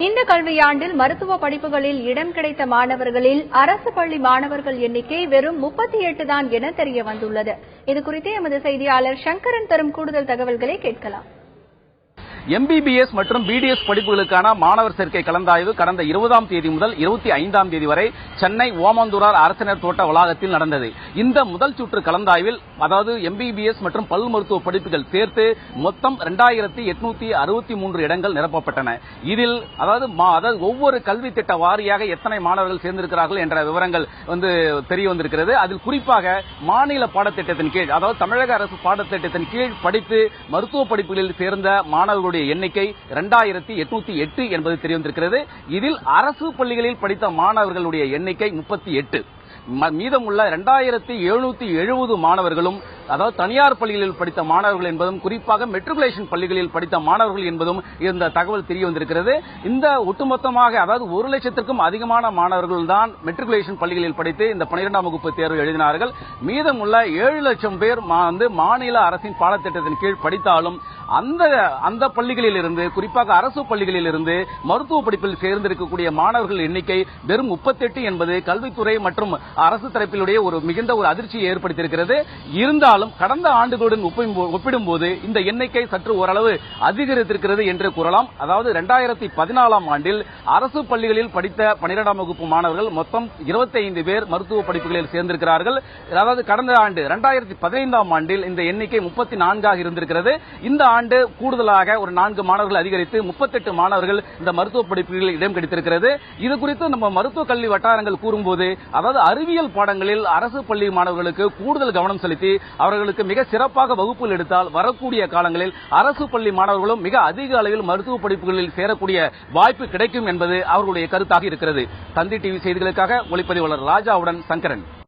இந்த கல்வியாண்டில் மருத்துவ படிப்புகளில் இடம் கிடைத்த மாணவர்களில் அரசு பள்ளி மாணவர்கள் எண்ணிக்கை வெறும் 38 தான் என தெரிய வந்துள்ளது. இதுகுறித்து எமது செய்தியாளர் சங்கரன் தரும் கூடுதல் தகவல்களை கேட்கலாம். MBBS மற்றும் BDS படிப்புகளுக்கான மாணவர் சேர்க்கை கலந்தாய்வு கடந்த 20ஆம் தேதி முதல் 25ஆம் தேதி வரை சென்னை ஓமந்தூரார் அரசினர் தோட்ட வளாகத்தில் நடந்தது. இந்த முதல் சுற்று கலந்தாய்வில் அதாவது MBBS மற்றும் பல் மருத்துவ படிப்புகள் சேர்த்து மொத்தம் 2863 இடங்கள் நிரப்பப்பட்டன. இதில் அதாவது ஒவ்வொரு கல்வி திட்ட வாரியாக எத்தனை மாணவர்கள் சேர்ந்திருக்கிறார்கள் என்ற விவரங்கள் தெரிய வந்திருக்கிறது. அதில் குறிப்பாக மாநில பாடத்திட்டத்தின் கீழ் அதாவது தமிழக அரசு பாடத்திட்டத்தின் கீழ் படித்து மருத்துவ படிப்புகளில் சேர்ந்த மாணவர்களுடைய எண்ணிக்கை 2808 என்பது தெரிய வந்திருக்கிறது. இதில் அரசு பள்ளிகளில் படித்த மாணவர்களுடைய எண்ணிக்கை 38. மீதமுள்ள 2770 மாணவர்களும் அதாவது தனியார் பள்ளிகளில் படித்த மாணவர்கள் என்பதும் குறிப்பாக மெட்ரிகுலேஷன் பள்ளிகளில் படித்த மாணவர்கள் என்பதும் இந்த தகவல் தெரிய வந்திருக்கிறது. இந்த ஒட்டுமொத்தமாக அதாவது 1 லட்சத்திற்கும் அதிகமான மாணவர்கள் தான் மெட்ரிகுலேஷன் பள்ளிகளில் படித்து இந்த 12ஆம் வகுப்பு தேர்வு எழுதினார்கள். மீதமுள்ள 7 லட்சம் பேர் மாநில அரசின் பாடத்திட்டத்தின் கீழ் படித்தாலும் அந்த பள்ளிகளில் இருந்து குறிப்பாக அரசு பள்ளிகளில் இருந்து மருத்துவ படிப்பில் சேர்ந்திருக்கக்கூடிய மாணவர்கள் எண்ணிக்கை வெறும் 38 என்பது கல்வித்துறை மற்றும் அரசு தரப்பிலுடைய மிகுந்த ஒரு அதிர்ச்சியை ஏற்படுத்தியிருக்கிறது. இருந்தாலும் கடந்த ஆண்டுகளுடன் ஒப்பிடும்போது இந்த எண்ணிக்கை சற்று ஓரளவு அதிகரித்திருக்கிறது என்று கூறலாம். அதாவது 2014ஆம் ஆண்டில் அரசு பள்ளிகளில் படித்த 12ஆம் வகுப்பு மாணவர்கள் மொத்தம் 25 பேர் மருத்துவ படிப்புகளில் சேர்ந்திருக்கிறார்கள். அதாவது கடந்த ஆண்டு 2015ஆம் ஆண்டில் இந்த எண்ணிக்கை 34ஆக இருந்திருக்கிறது. இந்த ஆண்டு கூடுதலாக ஒரு 4 மாணவர்கள் அதிகரித்து 38 மாணவர்கள் இந்த மருத்துவ படிப்புகளில் இடம் கிடைத்திருக்கிறது. இது குறித்து நம்ம மருத்துவ கல்வி வட்டாரங்கள் கூறும்போது அதாவது அறிவியல் பாடங்களில் அரசு பள்ளி மாணவர்களுக்கு கூடுதல் கவனம் செலுத்தி அவர்களுக்கு மிக சிறப்பாக வகுப்புகள் எடுத்தால் வரக்கூடிய காலங்களில் அரசு பள்ளி மாணவர்களும் மிக அதிக அளவில் மருத்துவ படிப்புகளில் சேரக்கூடிய வாய்ப்பு கிடைக்கும் என்பது அவர்களுடைய கருத்தாக இருக்கிறது. தந்தி டிவி செய்திகளுக்காக ஒளிப்பதிவாளர் ராஜாவுடன் சங்கரன்.